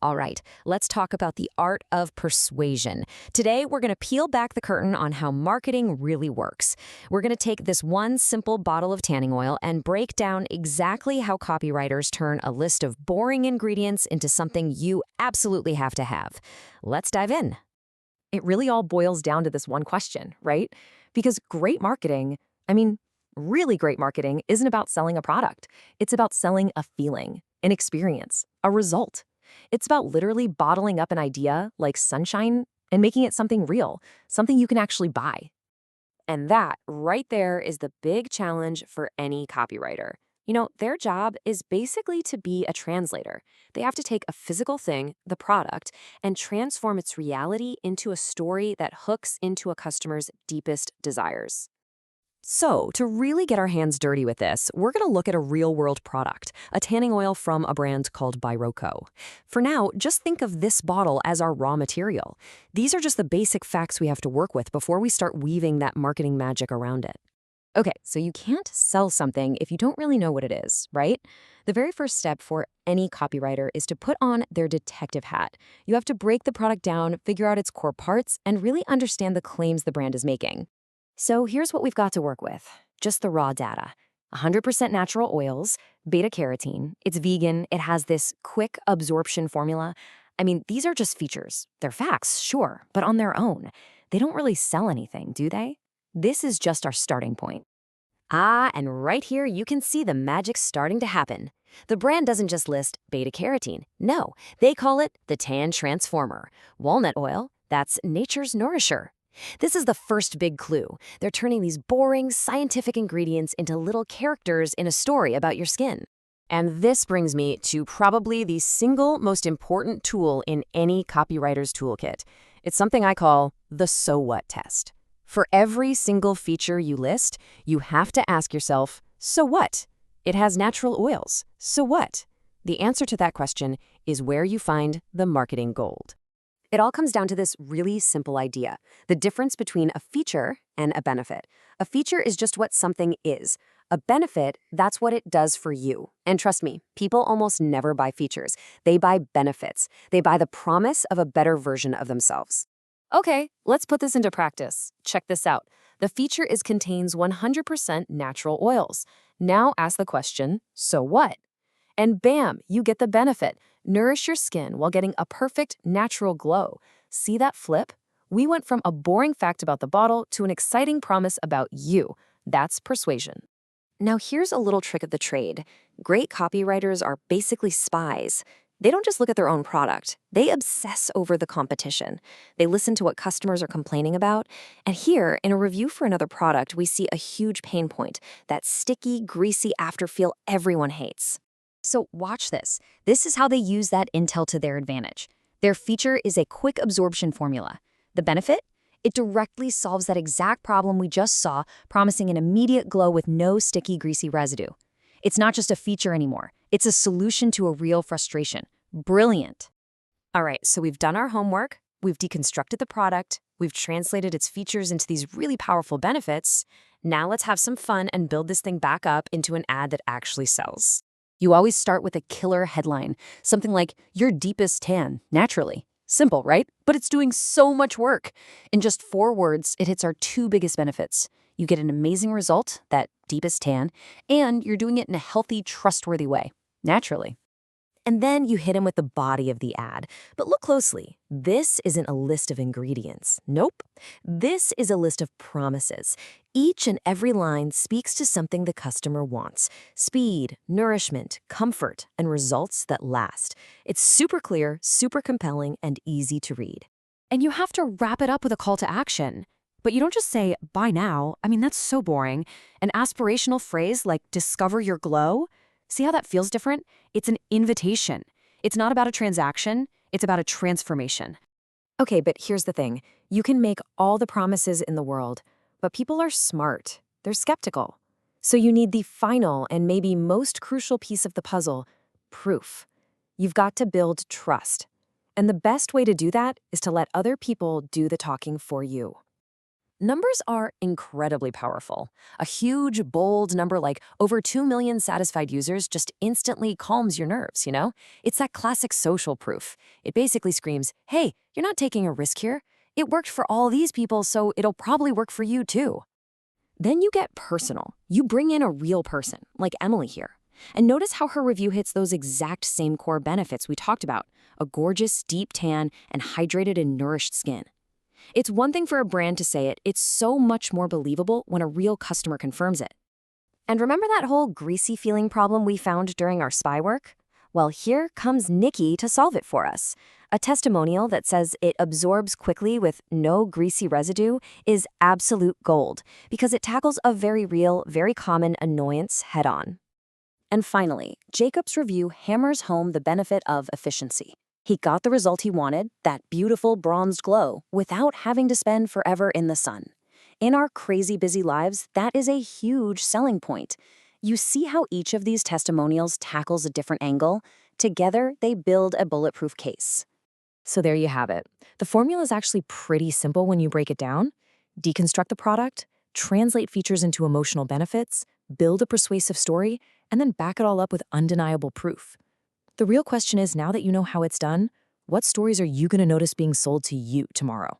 All right, let's talk about the art of persuasion. Today, we're going to peel back the curtain on how marketing really works. We're going to take this one simple bottle of tanning oil and break down exactly how copywriters turn a list of boring ingredients into something you absolutely have to have. Let's dive in. It really all boils down to this one question, right? Because great marketing, really great marketing, isn't about selling a product. It's about selling a feeling, an experience, a result. It's about literally bottling up an idea like sunshine and making it something real, something you can actually buy. And that right there is the big challenge for any copywriter. Their job is basically to be a translator. They have to take a physical thing, the product, and transform its reality into a story that hooks into a customer's deepest desires. So, to really get our hands dirty with this, we're going to look at a real-world product, a tanning oil from a brand called Birocco. For now, just think of this bottle as our raw material. These are just the basic facts we have to work with before we start weaving that marketing magic around it. Okay, so you can't sell something if you don't really know what it is, right? The very first step for any copywriter is to put on their detective hat. You have to break the product down, figure out its core parts, and really understand the claims the brand is making. So here's what we've got to work with. Just the raw data. 100% natural oils, beta-carotene, it's vegan, it has this quick absorption formula. These are just features. They're facts, sure, but on their own. They don't really sell anything, do they? This is just our starting point. And right here you can see the magic starting to happen. The brand doesn't just list beta-carotene. No, they call it the Tan Transformer. Walnut oil, that's nature's nourisher. This is the first big clue. They're turning these boring, scientific ingredients into little characters in a story about your skin. And this brings me to probably the single most important tool in any copywriter's toolkit. It's something I call the so what test. For every single feature you list, you have to ask yourself, so what? It has natural oils. So what? The answer to that question is where you find the marketing gold. It all comes down to this really simple idea, the difference between a feature and a benefit. A feature is just what something is. A benefit, that's what it does for you. And trust me, people almost never buy features. They buy benefits. They buy the promise of a better version of themselves. Okay, let's put this into practice. Check this out. The feature contains 100% natural oils. Now ask the question, so what? And bam, you get the benefit. Nourish your skin while getting a perfect natural glow. See that flip? We went from a boring fact about the bottle to an exciting promise about you. That's persuasion. Now here's a little trick of the trade. Great copywriters are basically spies. They don't just look at their own product. They obsess over the competition. They listen to what customers are complaining about. And here, in a review for another product, we see a huge pain point, that sticky, greasy afterfeel everyone hates. So watch this. This is how they use that intel to their advantage. Their feature is a quick absorption formula. The benefit? It directly solves that exact problem we just saw, promising an immediate glow with no sticky, greasy residue. It's not just a feature anymore. It's a solution to a real frustration. Brilliant. All right, so we've done our homework. We've deconstructed the product. We've translated its features into these really powerful benefits. Now let's have some fun and build this thing back up into an ad that actually sells. You always start with a killer headline, something like, your deepest tan, naturally. Simple, right? But it's doing so much work. In just 4 words, it hits our 2 biggest benefits. You get an amazing result, that deepest tan, and you're doing it in a healthy, trustworthy way, naturally. And then you hit him with the body of the ad. But look closely. This isn't a list of ingredients. Nope. This is a list of promises. Each and every line speaks to something the customer wants. Speed, nourishment, comfort, and results that last. It's super clear, super compelling, and easy to read. And you have to wrap it up with a call to action. But you don't just say, buy now. That's so boring. An aspirational phrase like discover your glow. See how that feels different? It's an invitation. It's not about a transaction. It's about a transformation. Okay, but here's the thing. You can make all the promises in the world, but people are smart. They're skeptical. So you need the final and maybe most crucial piece of the puzzle, proof. You've got to build trust. And the best way to do that is to let other people do the talking for you. Numbers are incredibly powerful. A huge, bold number like over 2 million satisfied users just instantly calms your nerves, you know? It's that classic social proof. It basically screams, hey, you're not taking a risk here. It worked for all these people, so it'll probably work for you too. Then you get personal. You bring in a real person, like Emily here. And notice how her review hits those exact same core benefits we talked about: a gorgeous, deep tan, and hydrated and nourished skin. It's one thing for a brand to say it, it's so much more believable when a real customer confirms it. And remember that whole greasy feeling problem we found during our spy work? Well, here comes Nikki to solve it for us. A testimonial that says it absorbs quickly with no greasy residue is absolute gold because it tackles a very real, very common annoyance head-on. And finally, Jacob's review hammers home the benefit of efficiency. He got the result he wanted, that beautiful bronzed glow, without having to spend forever in the sun. In our crazy busy lives, that is a huge selling point. You see how each of these testimonials tackles a different angle? Together, they build a bulletproof case. So there you have it. The formula is actually pretty simple when you break it down. Deconstruct the product, translate features into emotional benefits, build a persuasive story, and then back it all up with undeniable proof. The real question is, now that you know how it's done, what stories are you going to notice being sold to you tomorrow?